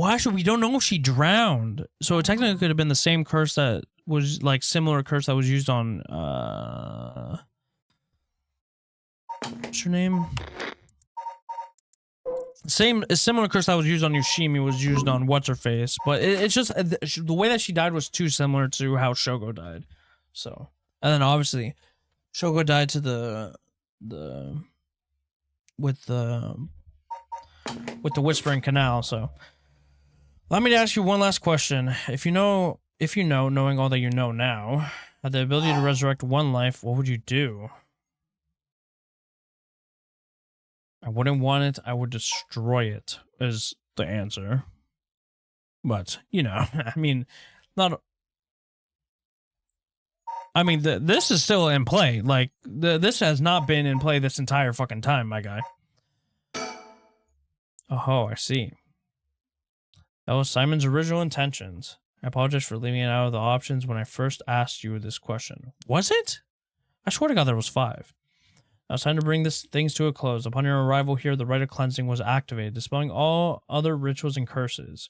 actually, we don't know if she drowned. So it technically could have been the same curse that was, like, similar curse that was used on, what's her name? Similar curse that was used on Yoshimi was used on What's-Her-Face, but it's just, the way that she died was too similar to how Shogo died. So, and then obviously, Shogo died to with the Whispering Canal, so. Let me ask you one last question. If you know, knowing all that you know now, had the ability to resurrect one life, what would you do? I wouldn't want it. I would destroy it, is the answer. But, you know, I mean, not... I mean, this is still in play. Like, this has not been in play this entire fucking time, my guy. Oh, I see. That was Simon's original intentions. I apologize for leaving it out of the options when I first asked you this question. Was it? I swear to God there was 5. Now it's time to bring things to a close. Upon your arrival here, the rite of cleansing was activated, dispelling all other rituals and curses.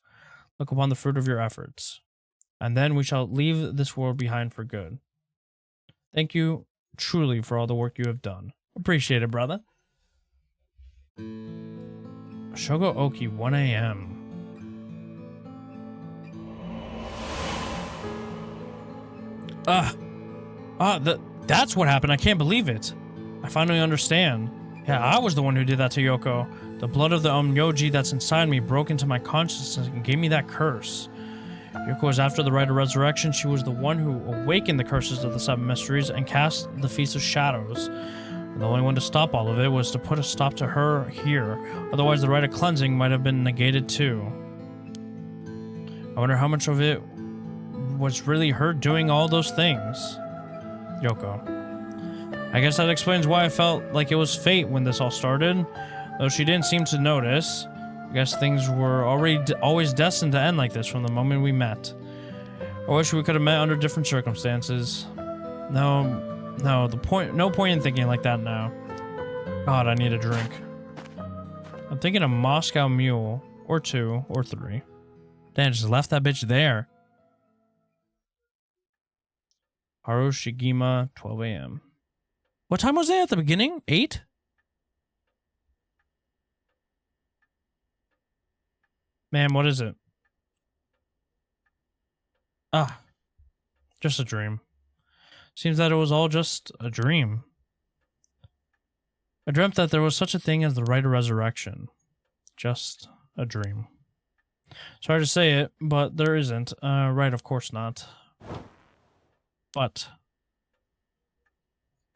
Look upon the fruit of your efforts. And then we shall leave this world behind for good. Thank you truly for all the work you have done. Appreciate it, brother. Shogo Oki, 1 a.m. That's what happened. I can't believe it. I finally understand. Yeah, I was the one who did that to Yoko. The blood of the Onmyoji that's inside me broke into my consciousness and gave me that curse. Yoko was after the rite of resurrection. She was the one who awakened the curses of the 7 mysteries and cast the Feast of Shadows. And the only one to stop all of it was to put a stop to her here. Otherwise, the rite of cleansing might have been negated too. I wonder how much of it was really her doing all those things. Yoko. I guess that explains why I felt like it was fate when this all started. Though she didn't seem to notice. I guess things were always destined to end like this from the moment we met. I wish we could have met under different circumstances. No point in thinking like that now. God, I need a drink. I'm thinking a Moscow Mule, or 2, or 3. Damn, just left that bitch there. Haru Shigima, 12 a.m. What time was it at the beginning? 8? Man, what is it? Ah, just a dream. Seems that it was all just a dream. I dreamt that there was such a thing as the rite of resurrection. Just a dream. Sorry to say it, but there isn't. Right, of course not. But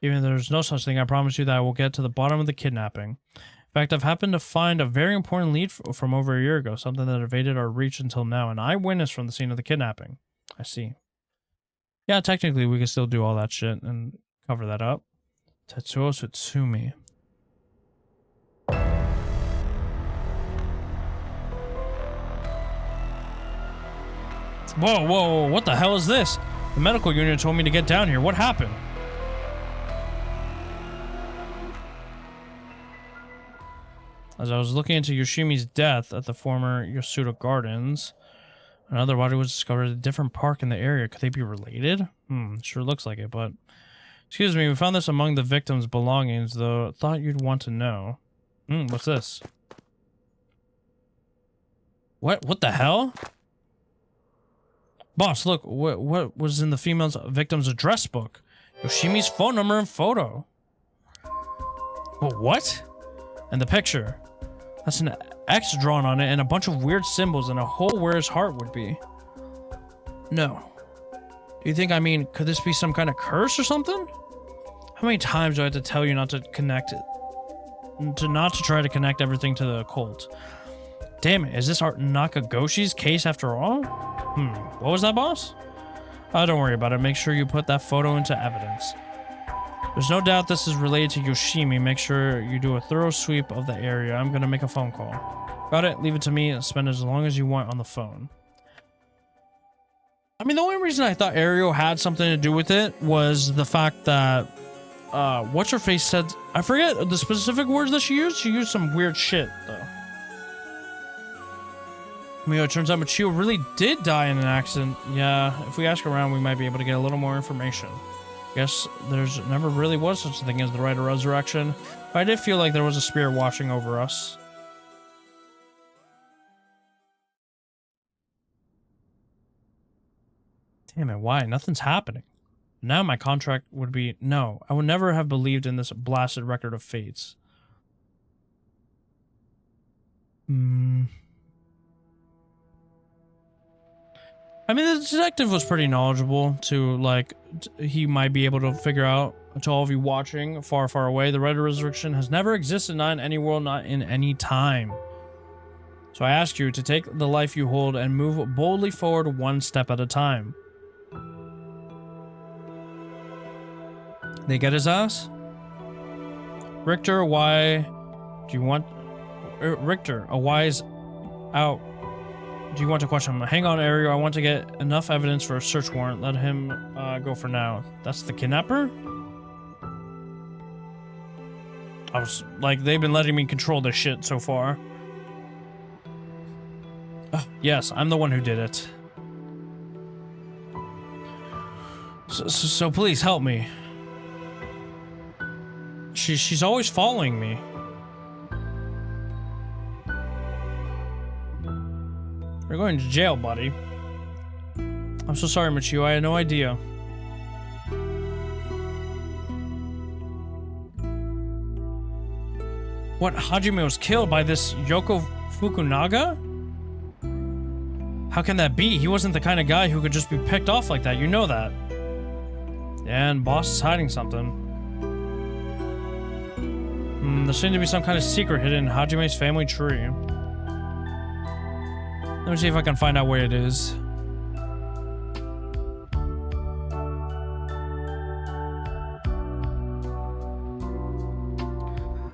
even if there's no such thing, I promise you that I will get to the bottom of the kidnapping. In fact, I've happened to find a very important lead from over a year ago, something that evaded our reach until now, an eyewitness from the scene of the kidnapping. I see. Yeah, technically we can still do all that shit and cover that up. Tetsuo Tsutsumi. Whoa, what the hell is this? The medical unit told me to get down here. What happened? As I was looking into Yoshimi's death at the former Yasuda Gardens, another body was discovered at a different park in the area. Could they be related? Sure looks like it, but... Excuse me, we found this among the victim's belongings, though thought you'd want to know. What's this? What the hell? Boss, look, what was in the victim's address book? Yoshimi's phone number and photo. What? And the picture. That's an X drawn on it and a bunch of weird symbols and a hole where his heart would be. No. Do you think, could this be some kind of curse or something? How many times do I have to tell you not to connect it? Not to try to connect everything to the occult? Damn it, is this Art Nakagoshi's case after all? What was that, boss? Oh, don't worry about it. Make sure you put that photo into evidence. There's no doubt this is related to Yoshimi. Make sure you do a thorough sweep of the area. I'm gonna make a phone call. Got it. Leave it to me. Spend as long as you want on the phone. I mean, the only reason I thought Ariel had something to do with it was the fact that, what's-her-face said, I forget the specific words that she used. She used some weird shit, though. I mean, it turns out Michio really did die in an accident. Yeah, if we ask around, we might be able to get a little more information. Guess there's never really was such a thing as the right of resurrection. But I did feel like there was a spirit watching over us. Damn it, why? Nothing's happening. Now my contract would be... No, I would never have believed in this blasted record of fates. I mean, the detective was pretty knowledgeable to, like, he might be able to figure out, to all of you watching far, far away, the right of resurrection has never existed, not in any world, not in any time. So I ask you to take the life you hold and move boldly forward one step at a time. They get his ass? Richter, why do you want... Richter, a wise out. Do you want to question him? Hang on, Ariel. I want to get enough evidence for a search warrant. Let him go for now. That's the kidnapper? I was like, they've been letting me control this shit so far. Yes, I'm the one who did it. So please help me. She's always following me. You're going to jail, buddy. I'm so sorry, Michio. I had no idea. What? Hajime was killed by this Yoko Fukunaga? How can that be? He wasn't the kind of guy who could just be picked off like that. You know that. And boss is hiding something. There seems to be some kind of secret hidden in Hajime's family tree. Let me see if I can find out where it is.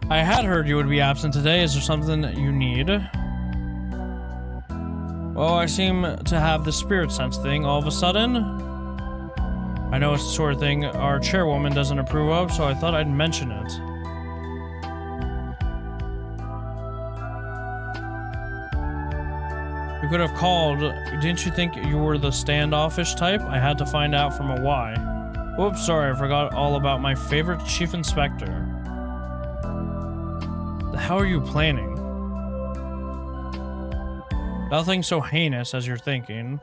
I had heard you would be absent today. Is there something that you need? Well, I seem to have the spirit sense thing all of a sudden. I know it's the sort of thing our chairwoman doesn't approve of, so I thought I'd mention it. You could have called. Didn't you think you were the standoffish type? I had to find out from a why. Whoops, sorry, I forgot all about my favorite chief inspector. The hell are you planning? Nothing so heinous as you're thinking.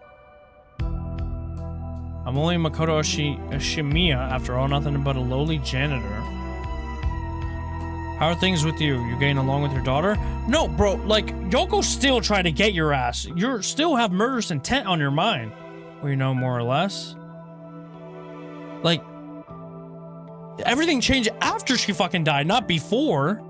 I'm only Makoto Ashimiya, after all, nothing but a lowly janitor. How are things with you? You getting along with your daughter? No, bro, like, Yoko's still trying to get your ass. You still have murderous intent on your mind. Well, you know, more or less. Like, everything changed after she fucking died, not before.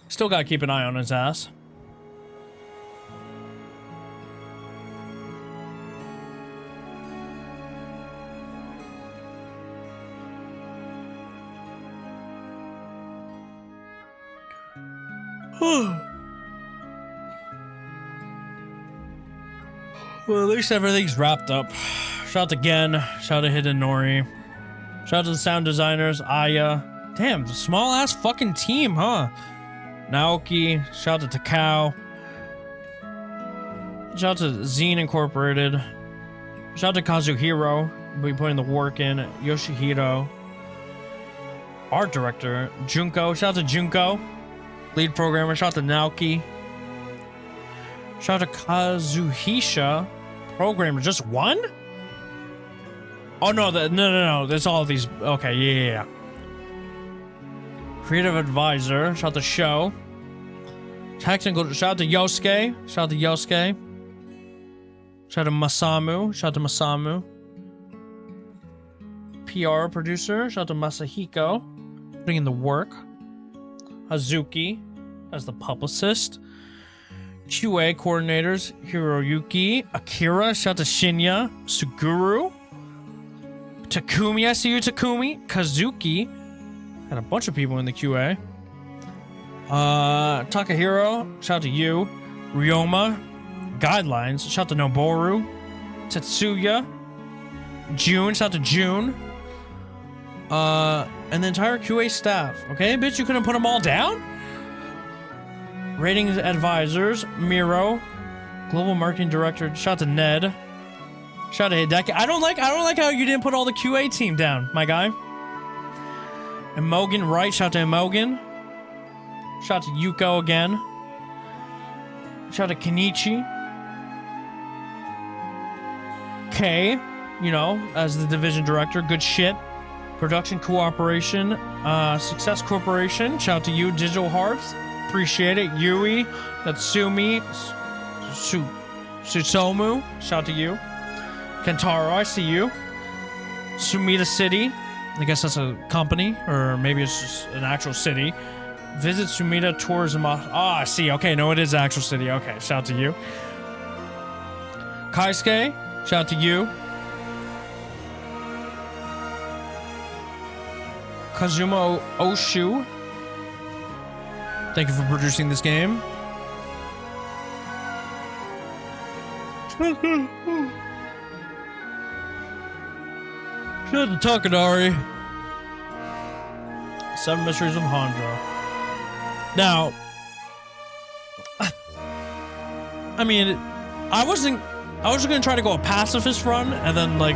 Still gotta keep an eye on his ass. Well, at least everything's wrapped up. Shout out to Gen. Shout out to Hidenori. Shout out to the sound designers, Aya. Damn, the small ass fucking team, huh? Naoki, shout out to Takao. Shout out to Zine Incorporated. Shout out to Kazuhiro, we'll be putting the work in. Yoshihiro. Art director, Junko. Shout out to Junko. Lead programmer, shout out to Naoki. Shout out to Kazuhisha. Programmer, just one? Oh no, no. There's all these. Okay, yeah. Creative advisor, shout out to Sho. Technical, shout out to Yosuke. Shout out to Yosuke. Shout out to Masamu. Shout out to Masamu. PR producer, shout out to Masahiko. Putting in the work. Hazuki as the publicist. QA coordinators, Hiroyuki, Akira, shout out to Shinya, Suguru, Takumi, I see you, Takumi, Kazuki, had a bunch of people in the QA. Takahiro, shout out to you, Ryoma, Guidelines, shout out to Noboru, Tetsuya, June, shout out to June, and the entire QA staff. Okay, bitch, you couldn't put them all down? Ratings advisors, Miro, global marketing director, shout out to Ned, shout out to Hideki. I don't like how you didn't put all the QA team down, my guy. Imogen Wright, shout out to Imogen. Shout out to Yuko again. Shout out to Kenichi. K, you know, as the division director, good shit. Production Cooperation, Success Corporation, shout out to you, Digital Hearts. Appreciate it. Yui, Natsumi, Tsutomu, shout out to you. Kentaro, I see you. Sumida City, I guess that's a company, or maybe it's just an actual city. Visit Sumida Tourism. I see. Okay, no, it is an actual city. Okay, shout out to you. Kaisuke, shout out to you. Kazuma Oshu, thank you for producing this game. Shout out to Takanari. 7 Mysteries of Honjo. Now, I mean, I wasn't gonna try to go a pacifist run, and then like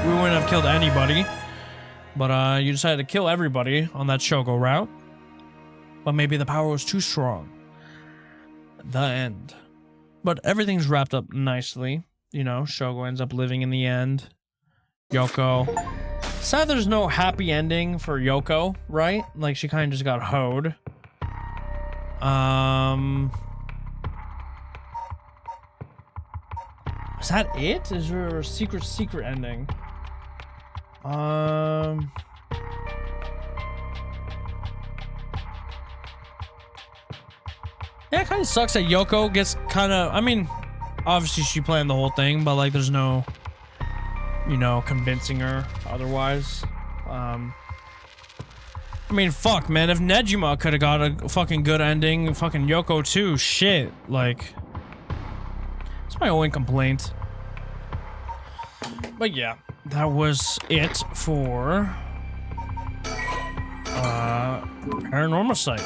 we wouldn't have killed anybody. But you decided to kill everybody on that Shogo route. But maybe the power was too strong. The end. But everything's wrapped up nicely. You know, Shogo ends up living in the end. Yoko. Sad there's no happy ending for Yoko, right? Like, she kind of just got hoed. Is that it? Is there a secret ending? Yeah, it kind of sucks that Yoko gets kind of, I mean, obviously she planned the whole thing, but like there's no, you know, convincing her otherwise. I mean, fuck, man, if Nejima could have got a fucking good ending, fucking Yoko too, shit, like, it's my only complaint. But yeah, that was it for Paranormasight.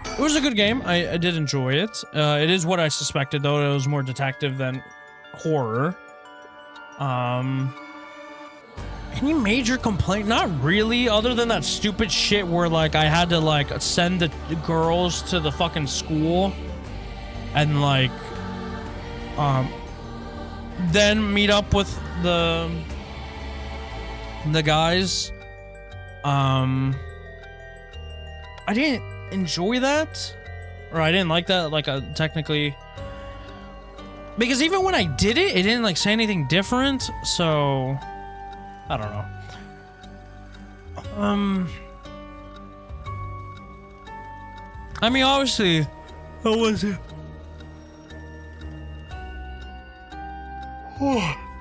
It was a good game. I did enjoy it. It is what I suspected, though. It was more detective than horror. Any major complaint? Not really, other than that stupid shit where, like, I had to, like, send the girls to the fucking school and, like, then meet up with the guys. I didn't enjoy that, or I didn't like that, like, technically, because even when I did it, it didn't like say anything different, so I don't know. I mean, obviously, how was it?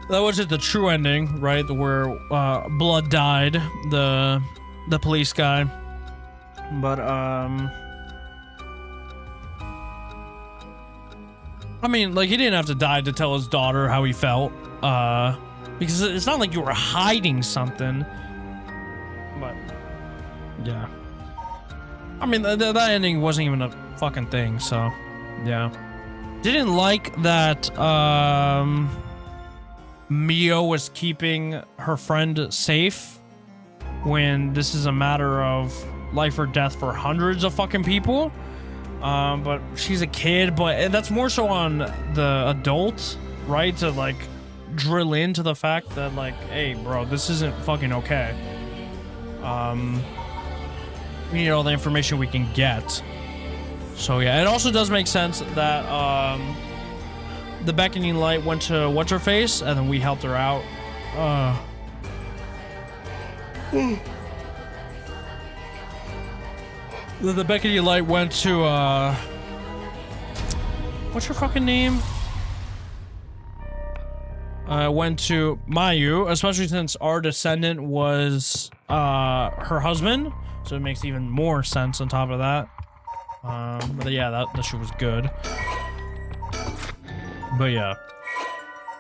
That wasn't the true ending, right? Where Blood died, the police guy. But I mean, like, he didn't have to die to tell his daughter how he felt. Because it's not like you were hiding something. But yeah. I mean, that ending wasn't even a fucking thing, so yeah. Didn't like that Mio was keeping her friend safe when this is a matter of life or death for hundreds of fucking people. But she's a kid, but that's more so on the adult, right? To like drill into the fact that, like, hey bro, this isn't fucking okay. We need all the information we can get. So yeah, it also does make sense that the beckoning light went to what's her face, and then we helped her out. The beckoning light went to What's your fucking name? Went to Mayu, especially since our descendant was her husband, so it makes even more sense on top of that. But yeah, that shit was good. But yeah,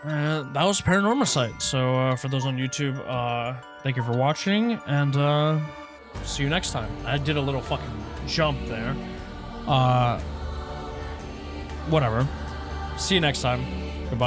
that was Paranormasight. So for those on YouTube, thank you for watching, and see you next time. I did a little fucking jump there. Whatever. See you next time. Goodbye.